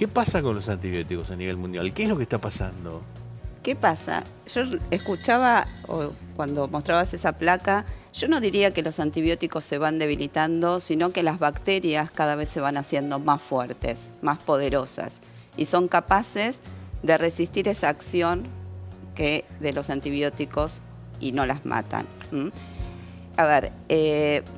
¿Qué pasa con los antibióticos a nivel mundial? ¿Qué es lo que está pasando? ¿Qué pasa? Yo escuchaba, cuando mostrabas esa placa, yo no diría que los antibióticos se van debilitando, sino que las bacterias cada vez se van haciendo más fuertes, más poderosas, y son capaces de resistir esa acción de los antibióticos y no las matan. A ver,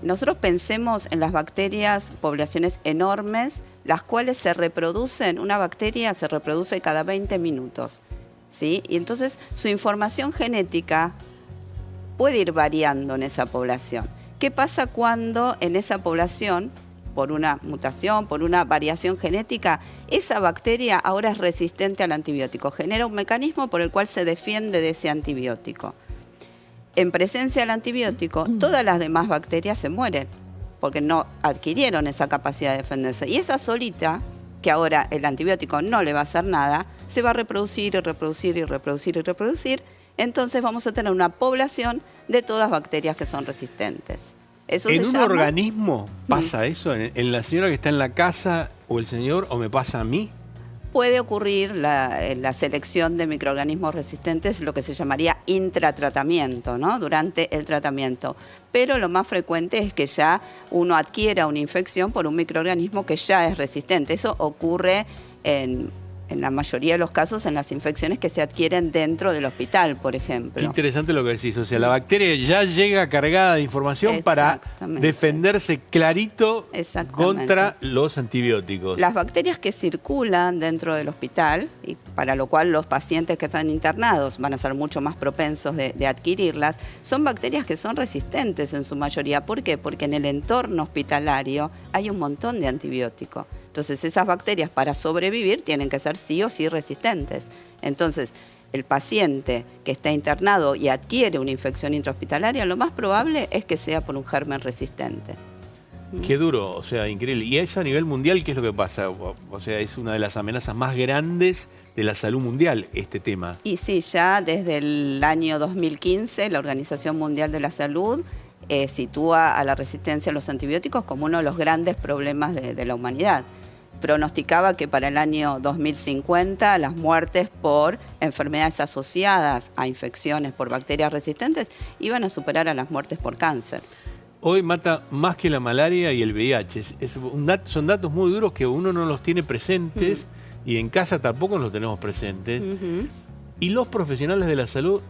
nosotros pensemos en las bacterias, poblaciones enormes, las cuales se reproducen, una bacteria se reproduce cada 20 minutos. ¿Sí? Y entonces su información genética puede ir variando en esa población. ¿Qué pasa cuando en esa población, por una mutación, por una variación genética, esa bacteria ahora es resistente al antibiótico? Genera un mecanismo por el cual se defiende de ese antibiótico. En presencia del antibiótico, todas las demás bacterias se mueren porque no adquirieron esa capacidad de defenderse. Y esa solita, que ahora el antibiótico no le va a hacer nada, se va a reproducir y reproducir y reproducir y reproducir. Entonces vamos a tener una población de todas bacterias que son resistentes. Eso ¿En se un llama... organismo pasa eso? ¿En la señora que está en la casa o el señor o me pasa a mí? Puede ocurrir la selección de microorganismos resistentes, lo que se llamaría intratratamiento, ¿no? Durante el tratamiento. Pero lo más frecuente es que ya uno adquiera una infección por un microorganismo que ya es resistente. Eso ocurre en la mayoría de los casos en las infecciones que se adquieren dentro del hospital, por ejemplo. Qué interesante lo que decís. O sea, la bacteria ya llega cargada de información para defenderse clarito contra los antibióticos. Las bacterias que circulan dentro del hospital, y para lo cual los pacientes que están internados van a ser mucho más propensos de adquirirlas, son bacterias que son resistentes en su mayoría. ¿Por qué? Porque en el entorno hospitalario hay un montón de antibióticos. Entonces, esas bacterias para sobrevivir tienen que ser sí o sí resistentes. Entonces, el paciente que está internado y adquiere una infección intrahospitalaria, lo más probable es que sea por un germen resistente. Qué duro, o sea, increíble. Y eso a nivel mundial, ¿qué es lo que pasa? O sea, es una de las amenazas más grandes de la salud mundial, este tema. Y sí, ya desde el año 2015, la Organización Mundial de la Salud sitúa a la resistencia a los antibióticos como uno de los grandes problemas de la humanidad. Pronosticaba que para el año 2050 las muertes por enfermedades asociadas a infecciones por bacterias resistentes iban a superar a las muertes por cáncer. Hoy mata más que la malaria y el VIH. Son datos muy duros que uno no los tiene presentes y en casa tampoco los tenemos presentes. Y los profesionales de la salud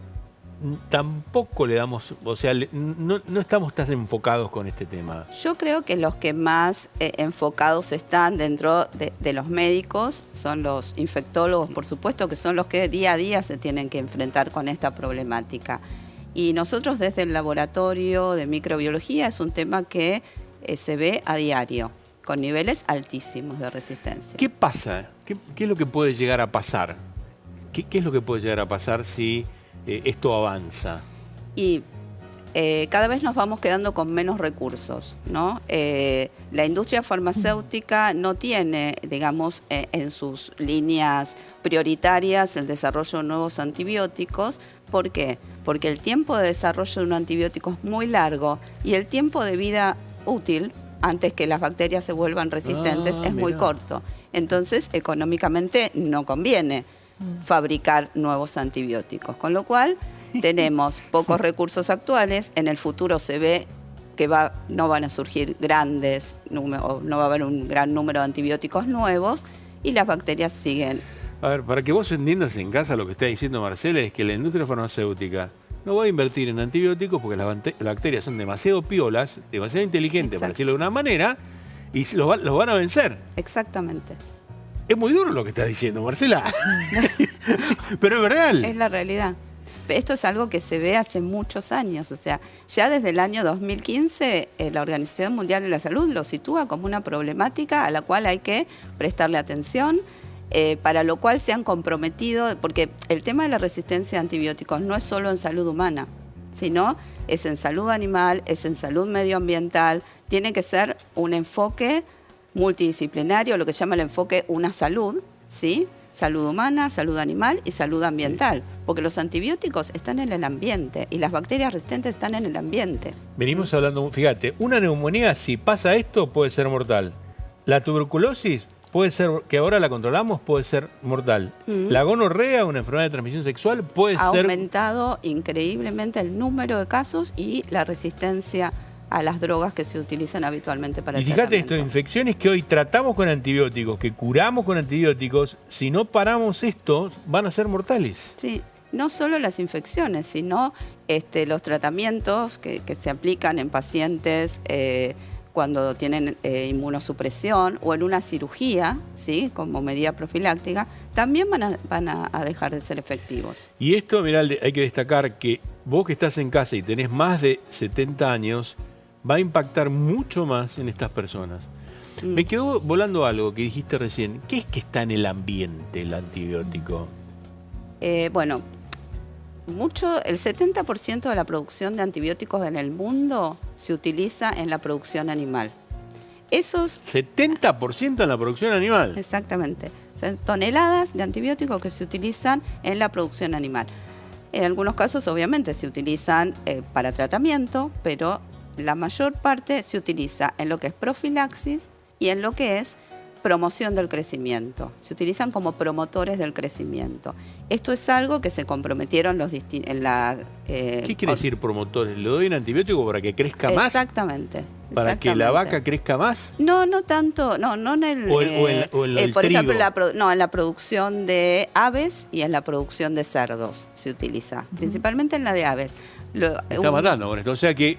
tampoco le damos, o sea, no estamos tan enfocados con este tema. Yo creo que los que más enfocados están dentro de los médicos son los infectólogos, por supuesto, que son los que día a día se tienen que enfrentar con esta problemática. Y nosotros desde el laboratorio de microbiología es un tema que se ve a diario, con niveles altísimos de resistencia. ¿Qué pasa? ¿Qué es lo que puede llegar a pasar? ¿Qué es lo que puede llegar a pasar si esto avanza? Y cada vez nos vamos quedando con menos recursos, ¿no? La industria farmacéutica no tiene, digamos, en sus líneas prioritarias el desarrollo de nuevos antibióticos. ¿Por qué? Porque el tiempo de desarrollo de un antibiótico es muy largo y el tiempo de vida útil, antes que las bacterias se vuelvan resistentes, es muy corto. Entonces, económicamente no conviene fabricar nuevos antibióticos, con lo cual tenemos pocos recursos actuales. En el futuro se ve que no van a surgir grandes números, no va a haber un gran número de antibióticos nuevos y las bacterias siguen. A ver, para que vos entiendas en casa lo que está diciendo Marcela, es que la industria farmacéutica no va a invertir en antibióticos porque las bacterias son demasiado piolas, demasiado inteligentes, para decirlo de una manera, y los van a vencer. Exactamente. Es muy duro lo que estás diciendo, Marcela. Pero es real. Es la realidad. Esto es algo que se ve hace muchos años. O sea, ya desde el año 2015 la Organización Mundial de la Salud lo sitúa como una problemática a la cual hay que prestarle atención, para lo cual se han comprometido, porque el tema de la resistencia a antibióticos no es solo en salud humana, sino es en salud animal, es en salud medioambiental. Tiene que ser un enfoque multidisciplinario, lo que se llama el enfoque Una Salud, ¿sí? Salud humana, salud animal y salud ambiental, porque los antibióticos están en el ambiente y las bacterias resistentes están en el ambiente. Venimos hablando, fíjate, una neumonía, si pasa esto, puede ser mortal. La tuberculosis puede ser, que ahora la controlamos, puede ser mortal. La gonorrea, una enfermedad de transmisión sexual, puede Ha ser... aumentado increíblemente el número de casos y la resistencia a las drogas que se utilizan habitualmente para Y el fíjate esto, tratamiento. infecciones que hoy tratamos con antibióticos, que curamos con antibióticos, si no paramos esto, van a ser mortales. Sí, no solo las infecciones, sino los tratamientos que se aplican en pacientes cuando tienen inmunosupresión o en una cirugía, ¿sí? Como medida profiláctica, también van a dejar de ser efectivos. Y esto, mirá, hay que destacar que vos que estás en casa y tenés más de 70 años, va a impactar mucho más en estas personas. Me quedó volando algo que dijiste recién. ¿Qué es que está en el ambiente el antibiótico? Bueno, el 70% de la producción de antibióticos en el mundo se utiliza en la producción animal. Esos 70% en la producción animal. Exactamente. Son toneladas de antibióticos que se utilizan en la producción animal. En algunos casos, obviamente, se utilizan para tratamiento, pero la mayor parte se utiliza en lo que es profilaxis y en lo que es promoción del crecimiento. Se utilizan como promotores del crecimiento. Esto es algo que se comprometieron ¿Qué quiere decir promotores? ¿Le doy un antibiótico para que crezca más? Exactamente. ¿Para que la vaca crezca más? No tanto, no en el... O el por trigo. ejemplo, en la producción de aves y en la producción de cerdos se utiliza, principalmente en la de aves. Me está matando con esto. O sea que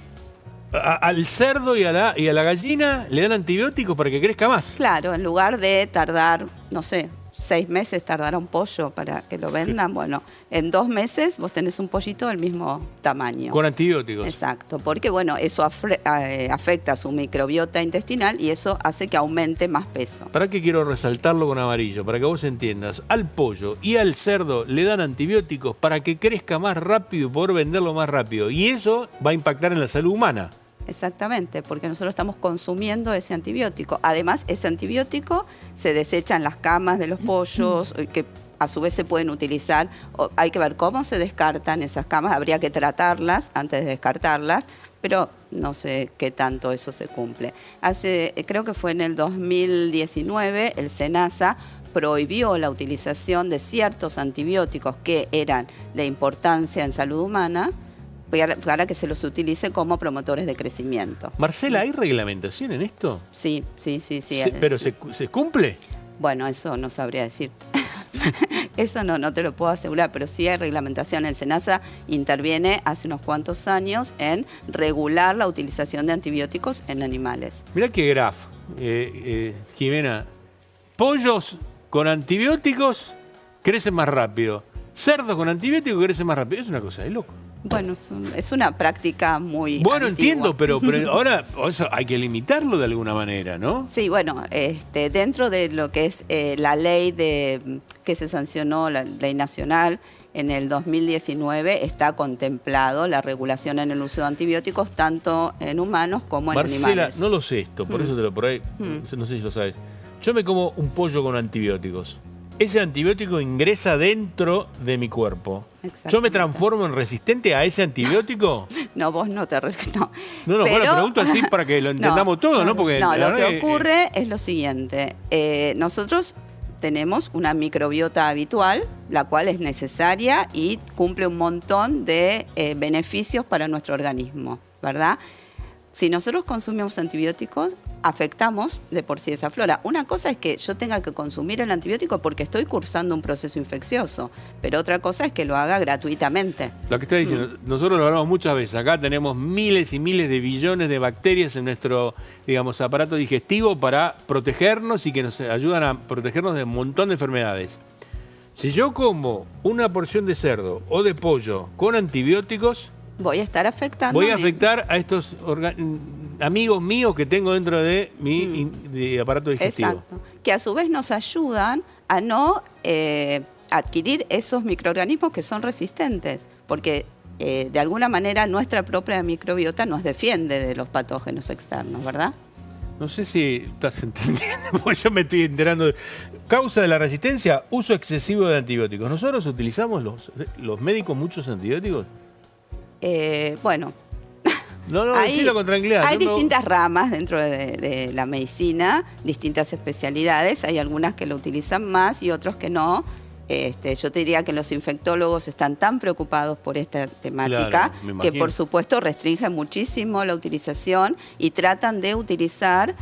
al cerdo y a la gallina le dan antibióticos para que crezca más. Claro, en lugar de tardar, no sé, 6 meses tardará un pollo para que lo vendan, bueno, en 2 meses vos tenés un pollito del mismo tamaño. Con antibióticos. Exacto, porque bueno, eso afecta su microbiota intestinal y eso hace que aumente más peso. ¿Para qué quiero resaltarlo con amarillo? Para que vos entiendas, al pollo y al cerdo le dan antibióticos para que crezca más rápido y poder venderlo más rápido. Y eso va a impactar en la salud humana. Exactamente, porque nosotros estamos consumiendo ese antibiótico. Además, ese antibiótico se desecha en las camas de los pollos, que a su vez se pueden utilizar. Hay que ver cómo se descartan esas camas, habría que tratarlas antes de descartarlas, pero no sé qué tanto eso se cumple. Creo que fue en el 2019, el SENASA prohibió la utilización de ciertos antibióticos que eran de importancia en salud humana, para que se los utilice como promotores de crecimiento. Marcela, ¿hay reglamentación en esto? Sí. ¿Pero sí. se cumple? Bueno, eso no sabría decir. Eso no te lo puedo asegurar, pero sí hay reglamentación. El SENASA interviene hace unos cuantos años en regular la utilización de antibióticos en animales. Mirá qué graf, Jimena. Pollos con antibióticos crecen más rápido. Cerdos con antibióticos crecen más rápido. Es una cosa de loco. Bueno, es una práctica muy Bueno, antigua. entiendo, pero ahora eso hay que limitarlo de alguna manera, ¿no? Sí, bueno, dentro de lo que es la ley que se sancionó, la ley nacional, en el 2019 está contemplado la regulación en el uso de antibióticos tanto en humanos como en Marcela, animales. no lo sé esto, por eso por ahí, no sé si lo sabes. Yo me como un pollo con antibióticos. Ese antibiótico ingresa dentro de mi cuerpo. ¿Yo me transformo en resistente a ese antibiótico? No, vos no te... No, no, bueno, pregunto así para que lo entendamos todo, ¿no? Porque lo que ocurre es lo siguiente. Nosotros tenemos una microbiota habitual, la cual es necesaria y cumple un montón de beneficios para nuestro organismo, ¿verdad? Si nosotros consumimos antibióticos, afectamos de por sí esa flora. Una cosa es que yo tenga que consumir el antibiótico porque estoy cursando un proceso infeccioso, pero otra cosa es que lo haga gratuitamente. Lo que está diciendo, nosotros lo hablamos muchas veces. Acá tenemos miles y miles de billones de bacterias en nuestro, digamos, aparato digestivo para protegernos y que nos ayudan a protegernos de un montón de enfermedades. Si yo como una porción de cerdo o de pollo con antibióticos, voy a estar afectando. Voy a afectar a estos amigos míos que tengo dentro de mi de aparato digestivo. Exacto. Que a su vez nos ayudan a no adquirir esos microorganismos que son resistentes, porque de alguna manera nuestra propia microbiota nos defiende de los patógenos externos, ¿verdad? No sé si estás entendiendo, porque yo me estoy enterando. Causa de la resistencia, uso excesivo de antibióticos. ¿Nosotros utilizamos los médicos muchos antibióticos? Bueno, No, decilo con tranquilidad. Hay distintas ramas dentro de la medicina, distintas especialidades. Hay algunas que lo utilizan más y otros que no. Yo te diría que los infectólogos están tan preocupados por esta temática que por supuesto restringen muchísimo la utilización y tratan de utilizar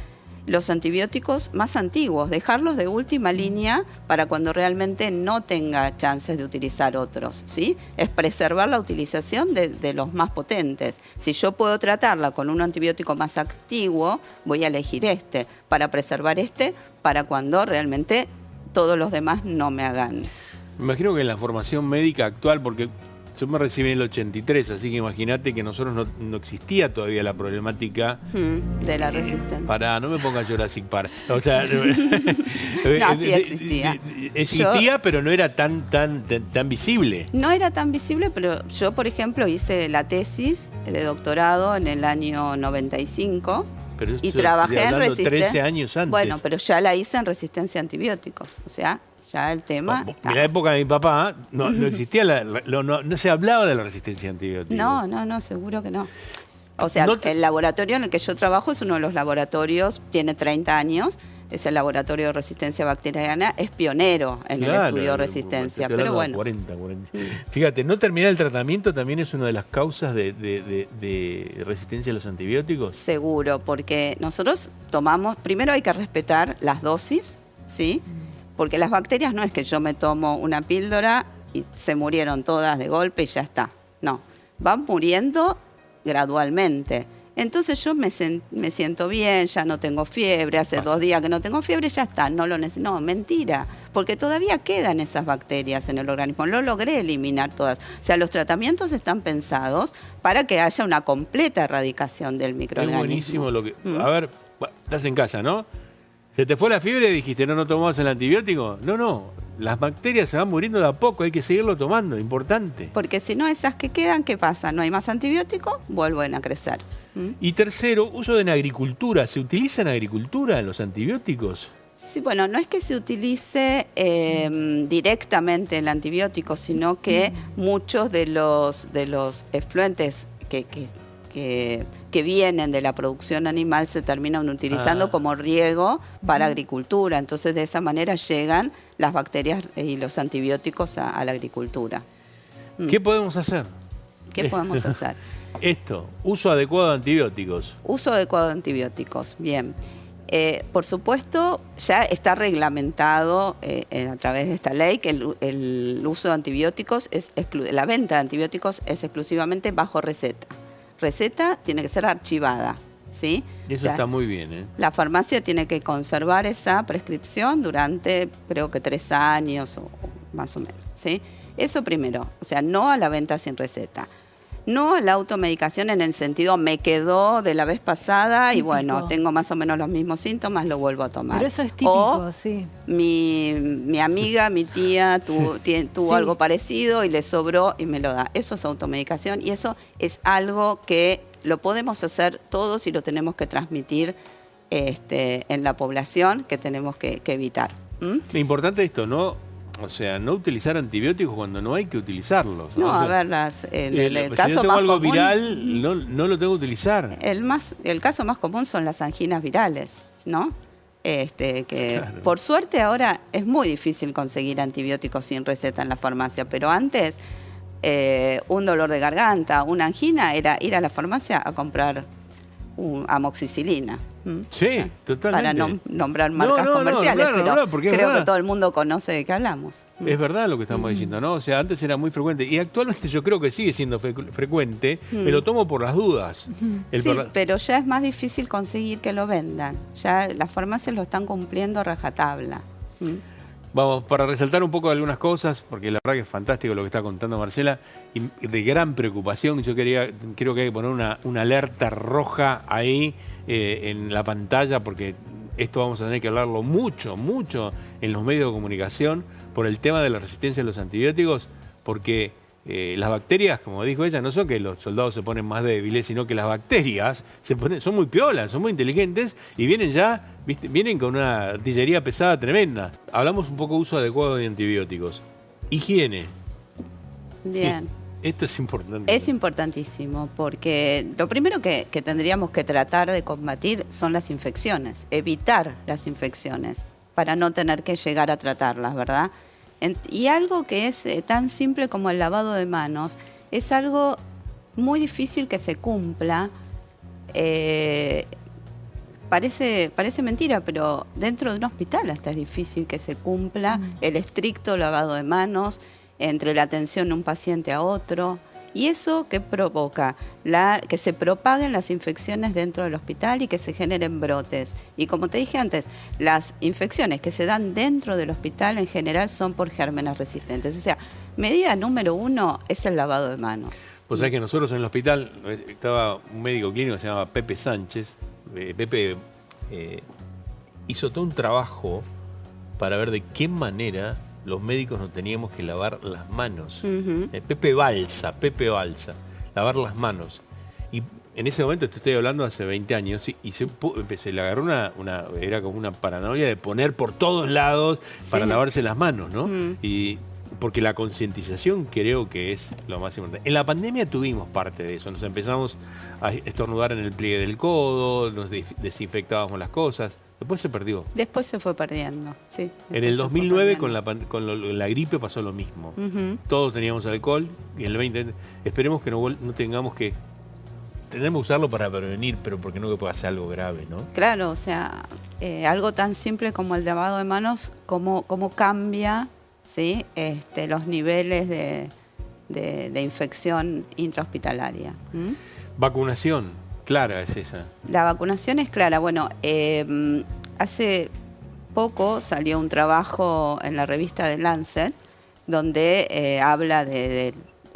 los antibióticos más antiguos, dejarlos de última línea para cuando realmente no tenga chances de utilizar otros, ¿sí? Es preservar la utilización de los más potentes. Si yo puedo tratarla con un antibiótico más antiguo, voy a elegir para preservar para cuando realmente todos los demás no me hagan. Me imagino que en la formación médica actual, porque yo me recibí en el 83, así que imagínate que nosotros no existía todavía la problemática de la resistencia. No me pongas Jurassic Park. O sea, no, sí existía. Existía, pero no era tan visible. No era tan visible, pero yo, por ejemplo, hice la tesis de doctorado en el año 95. Pero y trabajé en resistencia. 13 años antes. Bueno, pero ya la hice en resistencia a antibióticos. O sea, ya el tema. En la época de mi papá no existía, no se hablaba de la resistencia a antibióticos. No, seguro que no. O sea, el laboratorio en el que yo trabajo es uno de los laboratorios, tiene 30 años. Es el laboratorio de resistencia bacteriana, es pionero en el estudio de resistencia. Pero bueno. 40. Fíjate, no terminar el tratamiento también es una de las causas de resistencia a los antibióticos. Seguro, porque nosotros primero hay que respetar las dosis, ¿sí? Porque las bacterias no es que yo me tomo una píldora y se murieron todas de golpe y ya está. No, van muriendo gradualmente. Entonces yo me siento bien, ya no tengo fiebre, hace 2 días que no tengo fiebre, ya está, no lo necesito. No, mentira, porque todavía quedan esas bacterias en el organismo, no logré eliminar todas. O sea, los tratamientos están pensados para que haya una completa erradicación del microorganismo. Es buenísimo lo que... A ver, estás en casa, ¿no? ¿Se te fue la fiebre y dijiste no tomamos el antibiótico? No. Las bacterias se van muriendo de a poco, hay que seguirlo tomando, importante. Porque si no, esas que quedan, ¿qué pasa? No hay más antibiótico, vuelven a crecer. Y tercero, uso en agricultura. ¿Se utiliza en agricultura los antibióticos? Sí, bueno, no es que se utilice directamente el antibiótico, sino que muchos de los efluentes que vienen de la producción animal se terminan utilizando como riego para agricultura. Entonces, de esa manera llegan las bacterias y los antibióticos a la agricultura. ¿Qué podemos hacer? ¿Qué podemos hacer? Uso adecuado de antibióticos. Uso adecuado de antibióticos, bien. Por supuesto, ya está reglamentado a través de esta ley que el uso de antibióticos, la venta de antibióticos es exclusivamente bajo receta. Receta tiene que ser archivada, ¿sí? Y eso está muy bien, ¿eh? La farmacia tiene que conservar esa prescripción durante, creo que 3 años o más o menos, ¿sí? Eso primero, o sea, no a la venta sin receta. No a la automedicación en el sentido, me quedó de la vez pasada y bueno, tengo más o menos los mismos síntomas, lo vuelvo a tomar. Pero eso es típico, sí. Mi amiga, mi tía tuvo algo parecido y le sobró y me lo da. Eso es automedicación y eso es algo que lo podemos hacer todos y lo tenemos que transmitir en la población, que tenemos que evitar. Importante esto, ¿no? O sea, no utilizar antibióticos cuando no hay que utilizarlos. No, o sea, a ver, el si caso yo tengo más algo común, viral, no lo tengo que utilizar. El caso más común son las anginas virales, ¿no? Claro. Por suerte ahora es muy difícil conseguir antibióticos sin receta en la farmacia, pero antes un dolor de garganta, una angina, era ir a la farmacia a comprar amoxicilina. Sí, totalmente. Para nombrar marcas comerciales, pero creo que todo el mundo conoce de qué hablamos. Es verdad lo que estamos diciendo, ¿no? O sea, antes era muy frecuente y actualmente yo creo que sigue siendo frecuente, me lo tomo por las dudas. Sí, pero ya es más difícil conseguir que lo vendan. Ya las farmacias lo están cumpliendo a rajatabla. Vamos, para resaltar un poco de algunas cosas, porque la verdad que es fantástico lo que está contando Marcela, y de gran preocupación. Yo creo que hay que poner una alerta roja ahí en la pantalla, porque esto vamos a tener que hablarlo mucho en los medios de comunicación por el tema de la resistencia a los antibióticos, porque las bacterias, como dijo ella, no son que los soldados se ponen más débiles, sino que las bacterias son muy piolas, son muy inteligentes y vienen con una artillería pesada tremenda. Hablamos un poco de uso adecuado de antibióticos. Higiene. Bien. Esto es importante. Es importantísimo porque lo primero que tendríamos que tratar de combatir son las infecciones, evitar las infecciones para no tener que llegar a tratarlas, ¿verdad? Y algo que es tan simple como el lavado de manos es algo muy difícil que se cumpla. Parece mentira, pero dentro de un hospital hasta es difícil que se cumpla el estricto lavado de manos entre la atención de un paciente a otro. ¿Y eso qué provoca? Que se propaguen las infecciones dentro del hospital y que se generen brotes. Y como te dije antes, las infecciones que se dan dentro del hospital en general son por gérmenes resistentes. O sea, medida número 1 es el lavado de manos. Pues sabés que nosotros en el hospital estaba un médico clínico que se llama Pepe Sánchez. Pepe hizo todo un trabajo para ver de qué manera los médicos nos teníamos que lavar las manos. Pepe Balsa, lavar las manos. Y en ese momento, te estoy hablando hace 20 años, y se le agarró era como una paranoia de poner por todos lados para lavarse las manos, ¿no? Y porque la concientización creo que es lo más importante. En la pandemia tuvimos parte de eso, nos empezamos a estornudar en el pliegue del codo, nos desinfectábamos las cosas. Después se perdió. Después se fue perdiendo, sí. En el 2009 con la gripe pasó lo mismo. Todos teníamos alcohol y en el 2020 esperemos que no tengamos que... Tendremos que usarlo para prevenir, pero porque no que pueda ser algo grave, ¿no? Claro, o sea, algo tan simple como el lavado de manos, cómo cambia, ¿sí? Los niveles de infección intrahospitalaria. Vacunación. Clara es esa. La vacunación es clara. Bueno, hace poco salió un trabajo en la revista The Lancet donde habla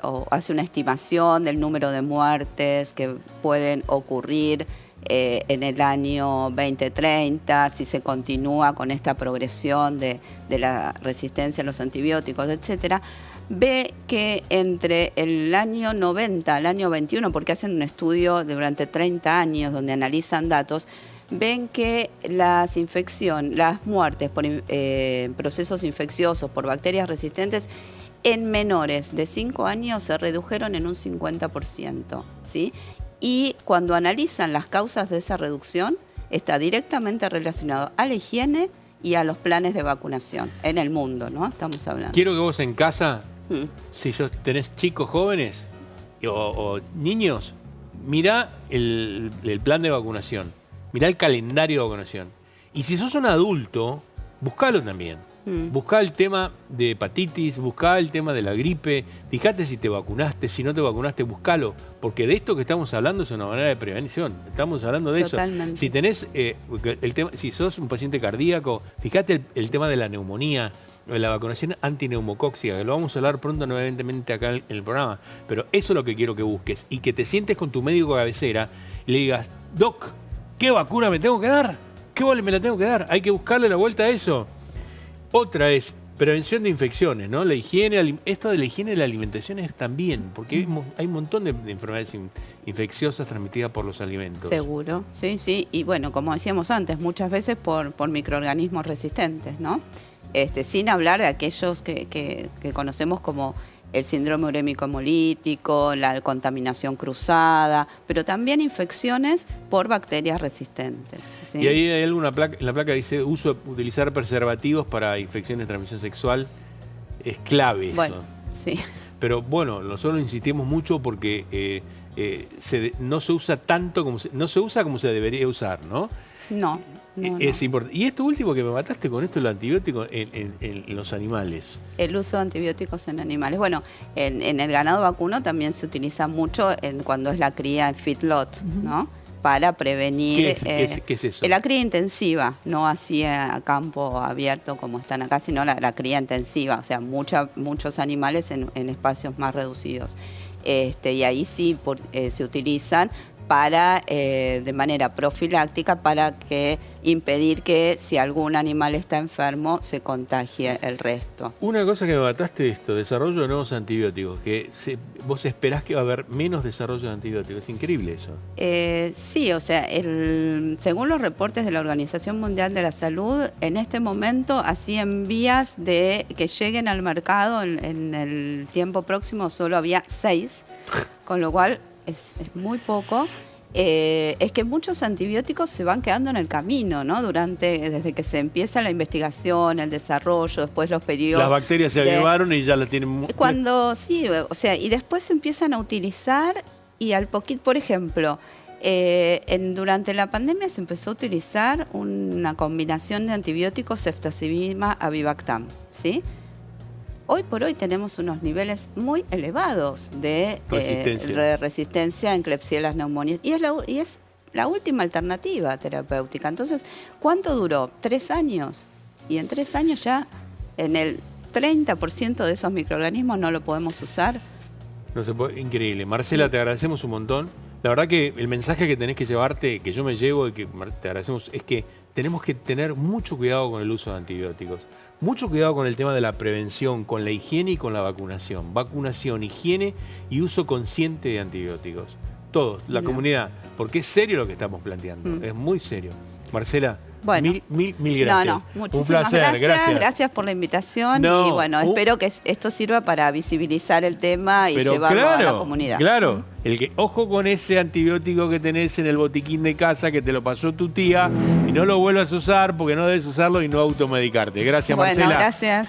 o hace una estimación del número de muertes que pueden ocurrir en el año 2030 si se continúa con esta progresión de la resistencia a los antibióticos, etcétera. Ve que entre el año 90 al año 21, porque hacen un estudio durante 30 años donde analizan datos, ven que las muertes por procesos infecciosos por bacterias resistentes en menores de 5 años se redujeron en un 50%, ¿sí? Y cuando analizan las causas de esa reducción, está directamente relacionado a la higiene y a los planes de vacunación en el mundo, ¿no? Estamos hablando. Quiero que vos en casa, si tenés chicos jóvenes o niños, mirá el plan de vacunación, mirá el calendario de vacunación. Y si sos un adulto, buscalo también. Buscá el tema de hepatitis, buscá el tema de la gripe, fíjate si te vacunaste, si no te vacunaste, buscalo, porque de esto que estamos hablando es una manera de prevención, estamos hablando de Totalmente. Eso. Si tenés si sos un paciente cardíaco, fíjate el tema de la neumonía, la vacunación antineumocóxica, que lo vamos a hablar pronto nuevamente acá en el programa, pero eso es lo que quiero que busques, y que te sientes con tu médico de cabecera y le digas, Doc, ¿qué vacuna me tengo que dar? ¿Qué vale me la tengo que dar? Hay que buscarle la vuelta a eso. Otra es prevención de infecciones, ¿no? La higiene, esto de la higiene y la alimentación es también, porque hay un montón de enfermedades infecciosas transmitidas por los alimentos. Seguro, sí, sí. Y bueno, como decíamos antes, muchas veces por microorganismos resistentes, ¿no? Sin hablar de aquellos que conocemos como el síndrome urémico hemolítico, la contaminación cruzada, pero también infecciones por bacterias resistentes, ¿sí? Y ahí hay alguna placa, en la placa dice utilizar preservativos para infecciones de transmisión sexual. Es clave eso. Bueno, sí. Pero bueno, nosotros insistimos mucho porque no se usa tanto no se usa como se debería usar, ¿no? No. Es importante. Y esto último que me mataste con esto, el antibiótico en los animales. El uso de antibióticos en animales. Bueno, en el ganado vacuno también se utiliza mucho cuando es la cría en feedlot, ¿no? Para prevenir... ¿Qué es eso? La cría intensiva, no así a campo abierto como están acá, sino la cría intensiva, o sea, muchos animales en espacios más reducidos. Y ahí sí se utilizan para de manera profiláctica para impedir que si algún animal está enfermo se contagie el resto. Una cosa que me mataste esto, desarrollo de nuevos antibióticos, que vos esperás que va a haber menos desarrollo de antibióticos. Es increíble eso. Sí, o sea, según los reportes de la Organización Mundial de la Salud, en este momento, así en vías de que lleguen al mercado en el tiempo próximo, solo había 6, con lo cual es muy poco. Es que muchos antibióticos se van quedando en el camino, ¿no? Desde que se empieza la investigación, el desarrollo, después los periodos. Las bacterias se llevaron y ya la tienen. Sí, o sea, y después se empiezan a utilizar y al poquito, por ejemplo, durante la pandemia se empezó a utilizar una combinación de antibióticos ceftazidima-avibactam, ¿sí? Hoy por hoy tenemos unos niveles muy elevados de resistencia en Klebsiella neumonías y es la última alternativa terapéutica. Entonces, ¿cuánto duró? 3 años. Y en 3 años ya en el 30% de esos microorganismos no lo podemos usar. No se puede, increíble. Marcela, te agradecemos un montón. La verdad que el mensaje que tenés que llevarte, que yo me llevo y que te agradecemos, es que tenemos que tener mucho cuidado con el uso de antibióticos. Mucho cuidado con el tema de la prevención, con la higiene y con la vacunación. Vacunación, higiene y uso consciente de antibióticos. Todos, la comunidad, porque es serio lo que estamos planteando, es muy serio. Marcela, bueno, mil gracias. Muchísimas Un placer, gracias por la invitación y bueno, espero que esto sirva para visibilizar el tema y llevarlo a la comunidad. Claro, ojo con ese antibiótico que tenés en el botiquín de casa que te lo pasó tu tía y no lo vuelvas a usar porque no debes usarlo y no automedicarte. Gracias, Marcela. Bueno, gracias.